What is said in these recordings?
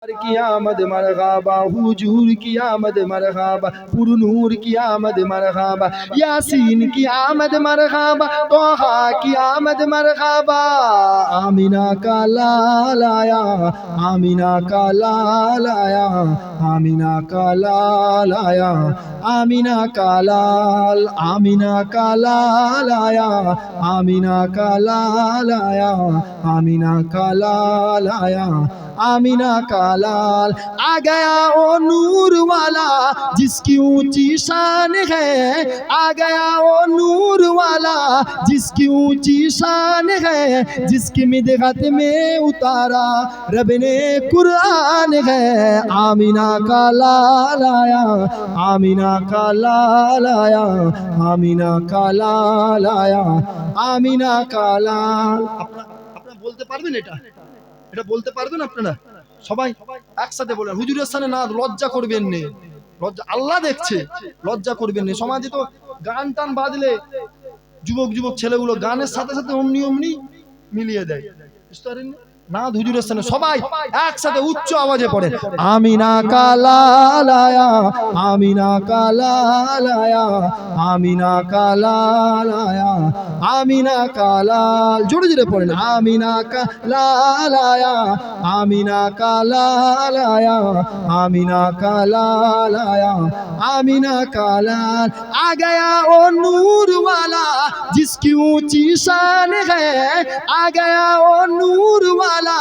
की आमद मरहबा, हुजूर की आमद मरहबा, पुरनूर की आमद मरहबा, यासीन की आमद मरहबा, तोहा की आमद मरहबा। आमिना का लाल आया, आमिना का लाल आया, आमिना का लाल आया, आमिना का लाल, आमिना का लाल आया, आमिना का लाल आया, आमिना का लाल आया, आमिना का लाल आ गया ओ नूर वाला जिसकी ऊंची शान है, आ गया ओ नूर वाला जिसकी ऊंची शान है, जिसकी मिदहत में उतारा रब ने कुरान है। आमिना का लाल आया, आमिना का लाल आया, आमिना का लाल आया, आमिना का लाल। আপনারা বলতে পারবেন এটা বলতে পারবেন আপনারা সবাই একসাথে বলেন, হুজুরের সামনে না লজ্জা করবেন না, লজ্জা আল্লাহ দেখছে, লজ্জা করবেন না। সমাজে তো গান টান বাজলে যুবক যুবক ছেলেগুলো গানের সাথে সাথে অমনি অমনি মিলিয়ে দেয়, বুঝতে পারেন না? হুজুরের সামনে সবাই একসাথে উচ্চ আওয়াজে পড়ে আমিনা কা লাল আয়া, আমিনা কা লাল আয়া, আমিনা কা লাল আয়া, আমিনা কা লাল। জোরে জোরে পড়েন আমিনা কা লাল আয়া, आमीना का लाल आया, आमीना का लाल आया, आमीना का लाल आ गया ओ नूर वाला जिसकी ऊंची शान है, आ गया ओ नूर वाला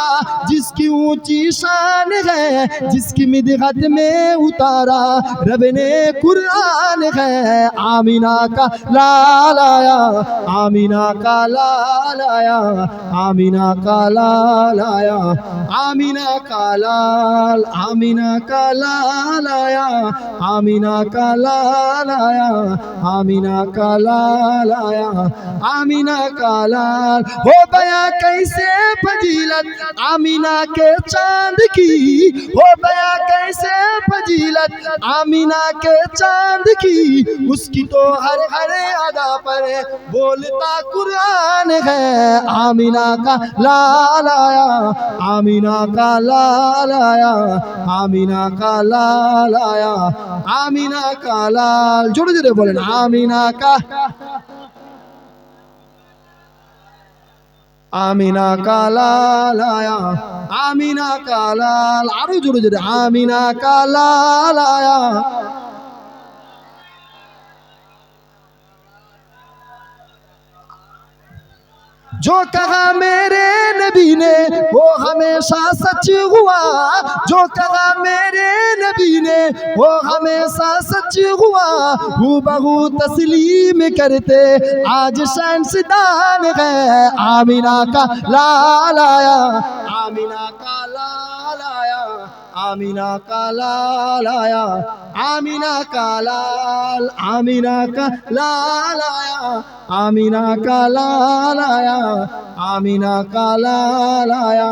जिसकी ऊंची शान है, जिसकी मिदहत में उतारा रब ने कुरान है। आमीना का लाल आया, आमीना का लाल आया, आमीना का लाल आया, आमीना का लाल, आमीना का लाल आया, आमीना का लाल आया, आमीना का लाल आया, आमीना का लाल। हो गया कैसे फजीलत आमीना के चांद की, हो गया कैसे फजीलत आमीना के चांद की, उसकी तो हर हर अदा पर बोलता कुरान है। आमीना का लाल आया, आमीना का लाल आया, आमीना का लाल आया, आमीना का लाल। जोरे जोरे बोलें आमीना का, आमीना का लाल आया, आमीना का लाल। आरो जोरे जोरे आमीना का लाल आया। जो कहा मेरे नबी ने वो हमेशा सच हुआ, जो कहा मेरे नबी ने वो हमेशा सच हुआ, हूबहू तस्लीम करते आज साइंसदान है। आमीना का लाल आया, आमीना का लाल आया, आमीना का लाल आया, आमीना का लाल, आमीना का लाल आया, आमीना का लाल आया, आमीना का लाल आया,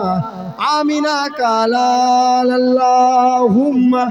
आमीना का लाल। अल्लाहुम्मा